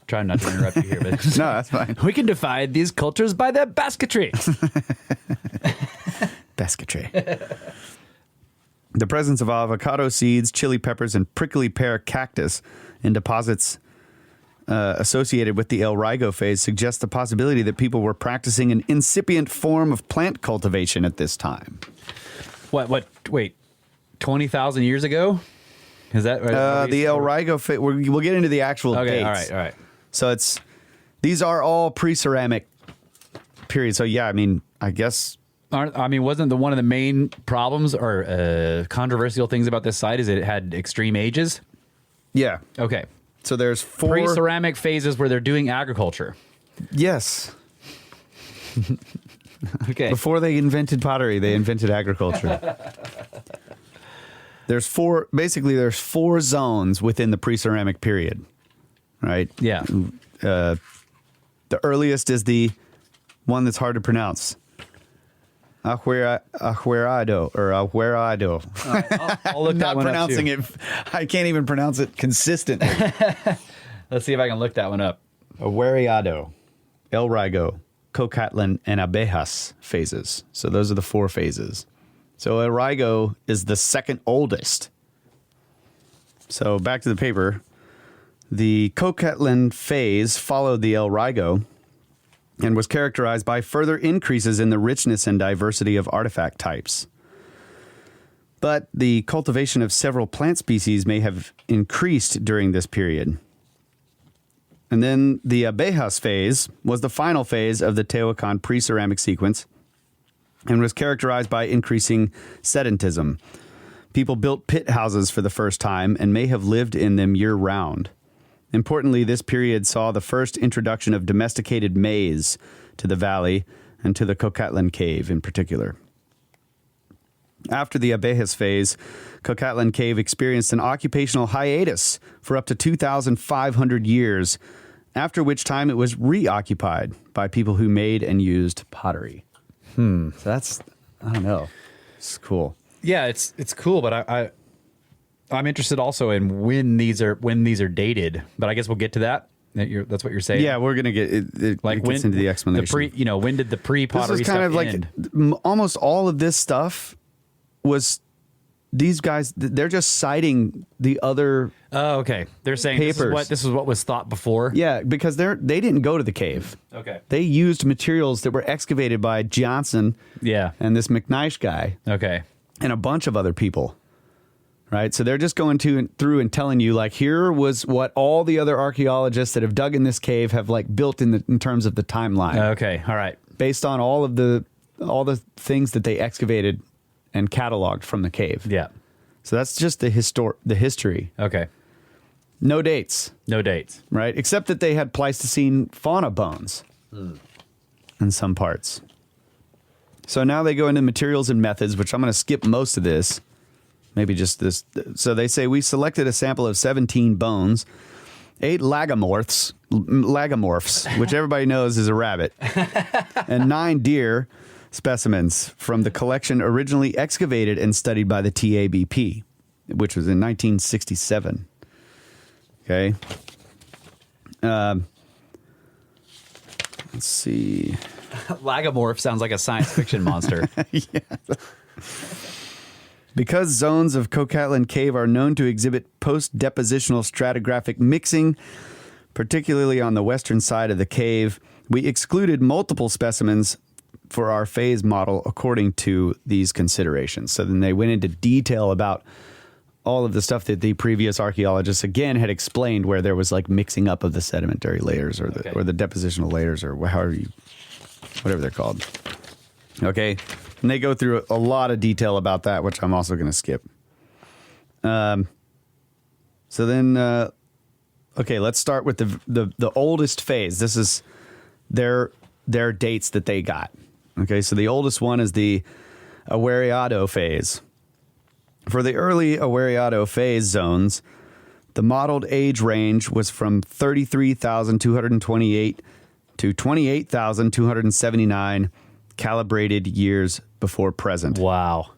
trying not to interrupt you here, but No, that's fine. we can divide these cultures by their basketry. Basketry. The presence of avocado seeds, chili peppers, and prickly pear cactus in deposits associated with the El Rigo phase suggests the possibility that people were practicing an incipient form of plant cultivation at this time. Wait, 20,000 years ago? Is that right? The El Rigo phase, we'll get into the actual dates. All right. So these are all pre-ceramic periods. So yeah, I mean, I guess... wasn't one of the main problems or controversial things about this site is that it had extreme ages? Yeah. Okay. So there's 4... Pre-ceramic phases where they're doing agriculture. Yes. Okay. Before they invented pottery, they invented agriculture. There's 4 zones within the pre-ceramic period, right? Yeah. The earliest is the one that's hard to pronounce. Ahuerado or Ahuerado. I'll look that Not one pronouncing up too. it. I can't even pronounce it consistently. Let's see if I can look that one up. Ahuerado, El Rigo, Cocatlan, and Abejas phases. So those are the 4 phases. So El Rigo is the second oldest. So back to the paper. The Cocatlan phase followed the El Rigo and was characterized by further increases in the richness and diversity of artifact types. But the cultivation of several plant species may have increased during this period. And then the Abejas phase was the final phase of the Tehuacan pre-ceramic sequence and was characterized by increasing sedentism. People built pit houses for the first time and may have lived in them year-round. Importantly, this period saw the first introduction of domesticated maize to the valley and to the Cocatlan Cave in particular. After the Abejas phase, Cocatlan Cave experienced an occupational hiatus for up to 2,500 years, after which time it was reoccupied by people who made and used pottery. So that's, I don't know, it's cool. Yeah, it's cool, but I'm interested also in when these are dated. But I guess we'll get to that. That's what you're saying. Yeah, we're gonna get it. Like it gets into the explanation. When did the pre-pottery This is kind stuff of end? like almost all of this stuff was these guys. They're just citing the other. Oh, okay. They're saying papers. this is what was thought before. Yeah, because they didn't go to the cave. Okay. They used materials that were excavated by Johnson. Yeah. And this McNish guy. Okay. And a bunch of other people. Right, so they're just going through and telling you, like, here was what all the other archaeologists that have dug in this cave have like built in terms of the timeline. Okay, all right. Based on all the things that they excavated and cataloged from the cave. Yeah. So that's just the history. Okay. No dates. No dates. Right, except that they had Pleistocene fauna bones in some parts. So now they go into materials and methods, which I'm going to skip most of this. Maybe just this. So they say we selected a sample of 17 bones, 8 lagomorphs, which everybody knows is a rabbit, and 9 deer specimens from the collection originally excavated and studied by the TABP, which was in 1967. Okay. Let's see. Lagomorph sounds like a science fiction monster. Yeah. Because zones of Cocatlan Cave are known to exhibit post-depositional stratigraphic mixing, particularly on the western side of the cave, we excluded multiple specimens for our phase model according to these considerations. So then they went into detail about all of the stuff that the previous archaeologists, again, had explained where there was like mixing up of the sedimentary layers or the depositional layers or whatever they're called. Okay. And they go through a lot of detail about that, which I'm also going to skip. So then, okay, let's start with the oldest phase. This is their dates that they got. Okay, so the oldest one is the Ahuerado phase. For the early Ahuerado phase zones, the modeled age range was from 33,228 to 28,279 calibrated years before present. Wow.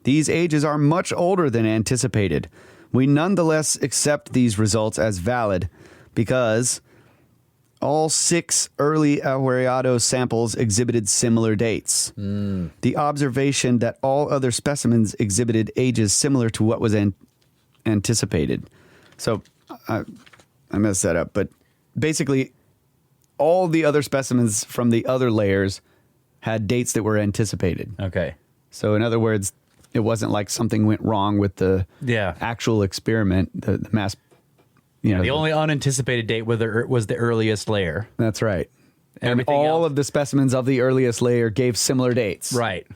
These ages are much older than anticipated. We nonetheless accept these results as valid because All 6 early Aureado samples exhibited similar dates. The observation that all other specimens exhibited ages similar to what was anticipated. So I messed that up, but basically all the other specimens from the other layers had dates that were anticipated. Okay. So in other words, it wasn't like something went wrong with the actual experiment, the mass. The only unanticipated date was the earliest layer. That's right. And Everything all else- of the specimens of the earliest layer gave similar dates. Right.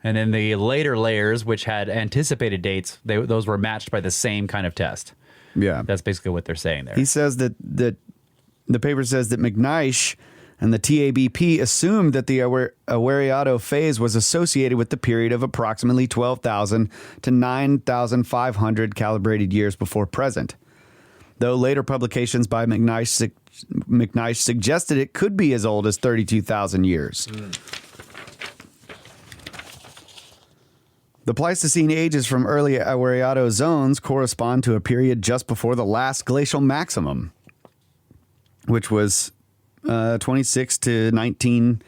And then the later layers, which had anticipated dates, those were matched by the same kind of test. Yeah. That's basically what they're saying there. He says that the paper says that McNeish and the TABP assumed that the Aureado phase was associated with the period of approximately 12,000 to 9,500 calibrated years before present. Though later publications by McNeish suggested it could be as old as 32,000 years. The Pleistocene ages from early Aureado zones correspond to a period just before the last glacial maximum, which was 26 to 19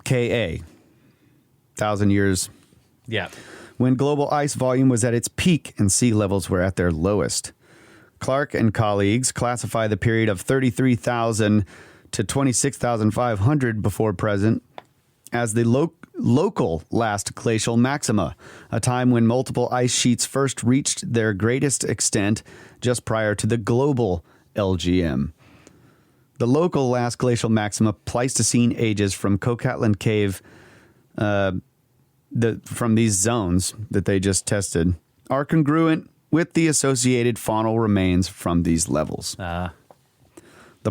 Ka, 1,000 years. Yeah. When global ice volume was at its peak and sea levels were at their lowest. Clark and colleagues classify the period of 33,000 to 26,500 before present as the local last glacial maxima, a time when multiple ice sheets first reached their greatest extent just prior to the global LGM. The local last glacial maxima Pleistocene ages from Koekatlan Cave, from these zones that they just tested, are congruent with the associated faunal remains from these levels. The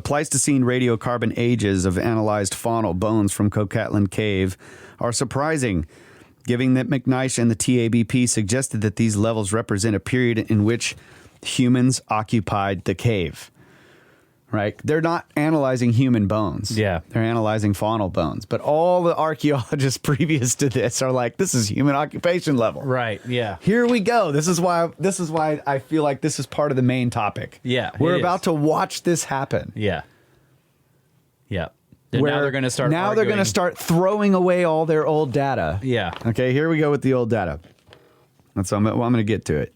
Pleistocene radiocarbon ages of analyzed faunal bones from Koekatlan Cave are surprising, given that McNeish and the TABP suggested that these levels represent a period in which humans occupied the cave. Right? They're not analyzing human bones. Yeah. They're analyzing faunal bones. But all the archaeologists previous to this are like, this is human occupation level. Right. Yeah. Here we go. This is why I feel like this is part of the main topic. Yeah, We're it about is. to watch this happen. Yeah. Yeah. And Where now they're going to start. Now they're going to start throwing away all their old data. Yeah. Okay, here we go with the old data. That's I'm going to get to it.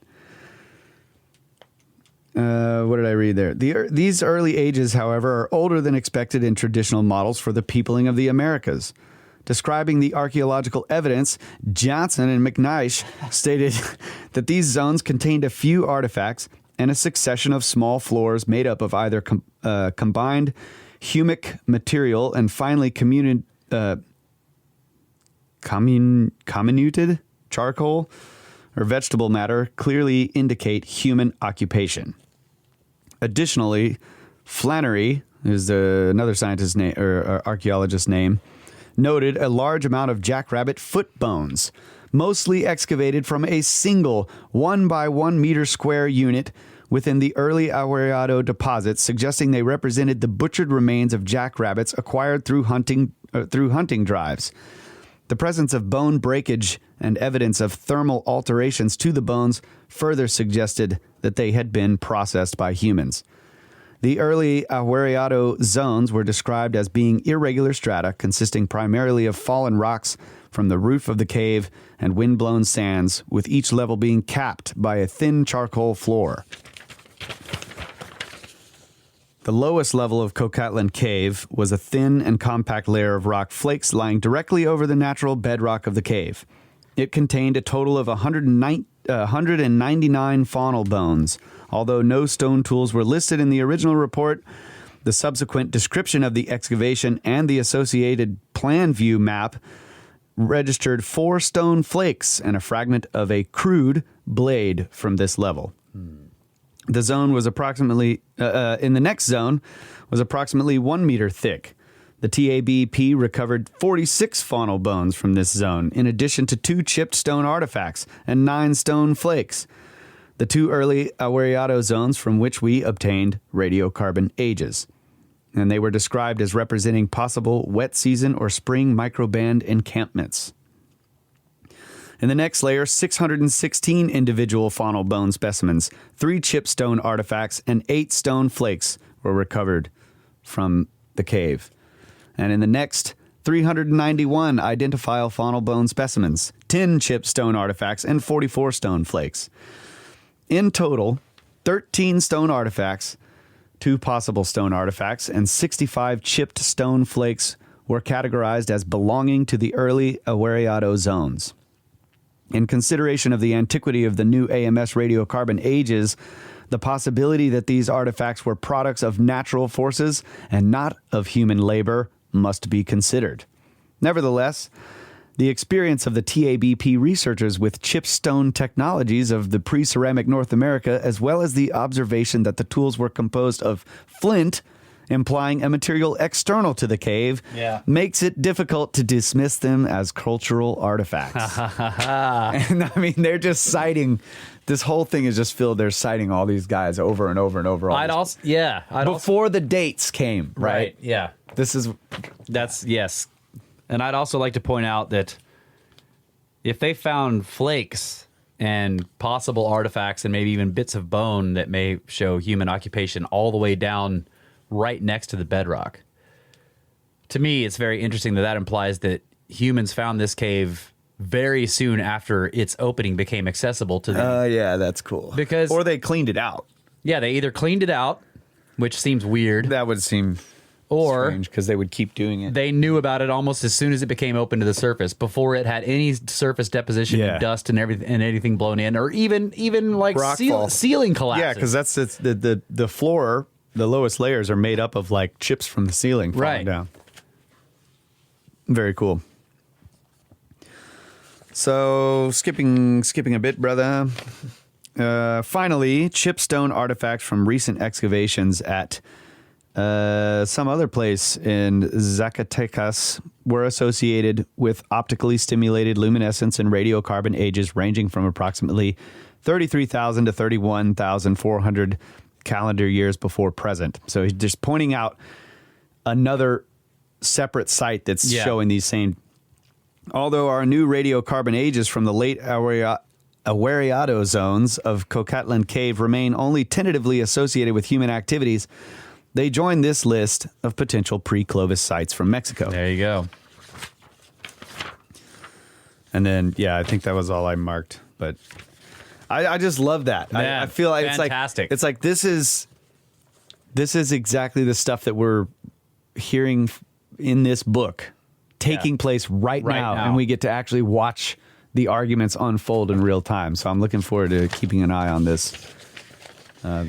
What did I read there? These early ages, however, are older than expected in traditional models for the peopling of the Americas. Describing the archaeological evidence, Johnson and McNeish stated that these zones contained a few artifacts and a succession of small floors made up of either combined humic material and finely comminuted charcoal or vegetable matter clearly indicate human occupation. Additionally, Flannery, who's another scientist's name or archaeologist's name, noted a large amount of jackrabbit foot bones, mostly excavated from a single 1 by 1 meter square unit within the early Aureado deposits, suggesting they represented the butchered remains of jackrabbits acquired through hunting drives. The presence of bone breakage and evidence of thermal alterations to the bones further suggested that they had been processed by humans. The early Aureado zones were described as being irregular strata consisting primarily of fallen rocks from the roof of the cave and wind-blown sands, with each level being capped by a thin charcoal floor. The lowest level of Koekatlan Cave was a thin and compact layer of rock flakes lying directly over the natural bedrock of the cave. It contained a total of 199 faunal bones. Although no stone tools were listed in the original report, the subsequent description of the excavation and the associated plan view map registered 4 stone flakes and a fragment of a crude blade from this level. The zone was approximately, in the next zone, was approximately 1 meter thick. The TABP recovered 46 faunal bones from this zone, in addition to 2 chipped stone artifacts and 9 stone flakes. The 2 early Aureado zones from which we obtained radiocarbon ages. And they were described as representing possible wet season or spring microband encampments. In the next layer, 616 individual faunal bone specimens, 3 chip stone artifacts, and 8 stone flakes were recovered from the cave. And in the next 391 identifiable faunal bone specimens, 10 chipped stone artifacts, and 44 stone flakes. In total, 13 stone artifacts, 2 possible stone artifacts, and 65 chipped stone flakes were categorized as belonging to the early Awareado zones. In consideration of the antiquity of the new AMS radiocarbon ages, the possibility that these artifacts were products of natural forces and not of human labor must be considered. Nevertheless, the experience of the TABP researchers with chip stone technologies of the pre-ceramic North America, as well as the observation that the tools were composed of flint, implying a material external to the cave, makes it difficult to dismiss them as cultural artifacts. And I mean, they're just citing, this whole thing is just filled, they're citing all these guys over and over and over. Before the dates came, right? Yeah. Yes. And I'd also like to point out that if they found flakes and possible artifacts and maybe even bits of bone that may show human occupation all the way down right next to the bedrock, to me, it's very interesting that that implies that humans found this cave very soon after its opening became accessible to them. Yeah, that's cool. Or they cleaned it out. Yeah, they either cleaned it out, which seems weird. That would seem strange because they would keep doing it. They knew about it almost as soon as it became open to the surface, before it had any surface deposition, and dust and everything, and anything blown in, or even like ceiling collapses. Yeah, because that's the floor. The lowest layers are made up of like chips from the ceiling falling down. Very cool. So skipping a bit, brother. Finally, chipstone artifacts from recent excavations at some other place in Zacatecas were associated with optically stimulated luminescence and radiocarbon ages ranging from approximately 33,000 to 31,400 calendar years before present. So he's just pointing out another separate site that's showing these same. Although our new radiocarbon ages from the late Awareado zones of Coquitlam Cave remain only tentatively associated with human activities, they join this list of potential pre-Clovis sites from Mexico. There you go. And then, I think that was all I marked. But I just love that. Man, I feel like fantastic. It's like this is exactly the stuff that we're hearing in this book taking place right now, and we get to actually watch the arguments unfold in real time. So I'm looking forward to keeping an eye on this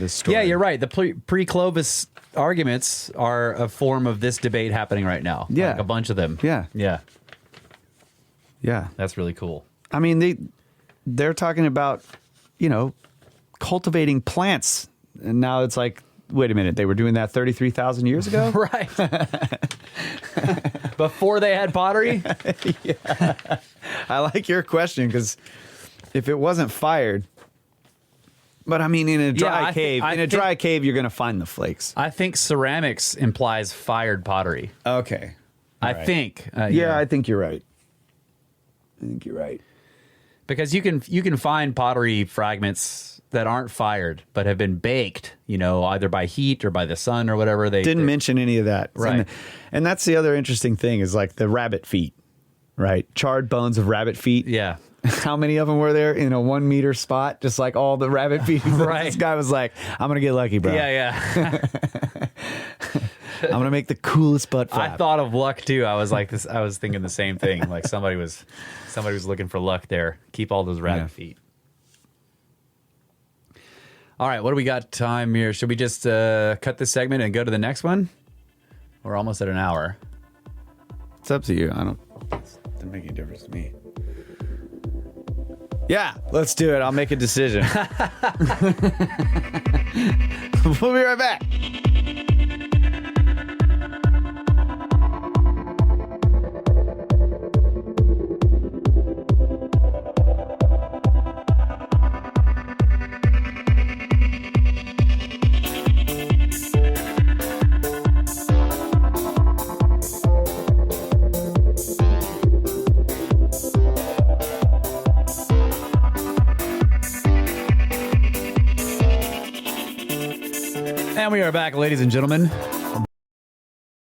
story. Yeah, you're right. The pre-Clovis arguments are a form of this debate happening right now. Yeah. Like a bunch of them. Yeah. Yeah. Yeah. That's really cool. I mean, they're talking about, cultivating plants. And now it's like, wait a minute, they were doing that 33,000 years ago? Right. Before they had pottery? Yeah. I like your question, because if it wasn't fired, but I mean, in a dry cave, you're going to find the flakes. I think ceramics implies fired pottery. Okay. I think. I think you're right. Because you can find pottery fragments that aren't fired but have been baked, either by heat or by the sun or whatever. They didn't mention any of that. Right. And that's the other interesting thing is like the rabbit feet, right? Charred bones of rabbit feet. Yeah. How many of them were there in a 1 meter spot? Just like all the rabbit feet. Right. This guy was like, I'm going to get lucky, bro. Yeah. I'm going to make the coolest butt flap. I thought of luck too. I was like this. I was thinking the same thing. Like somebody was looking for luck there. Keep all those rabbit feet. All right, what do we got time here? Should we just cut this segment and go to the next one? We're almost at an hour. It's up to you. It doesn't make any difference to me. Yeah, let's do it. I'll make a decision. We'll be right back. And we are back, ladies and gentlemen.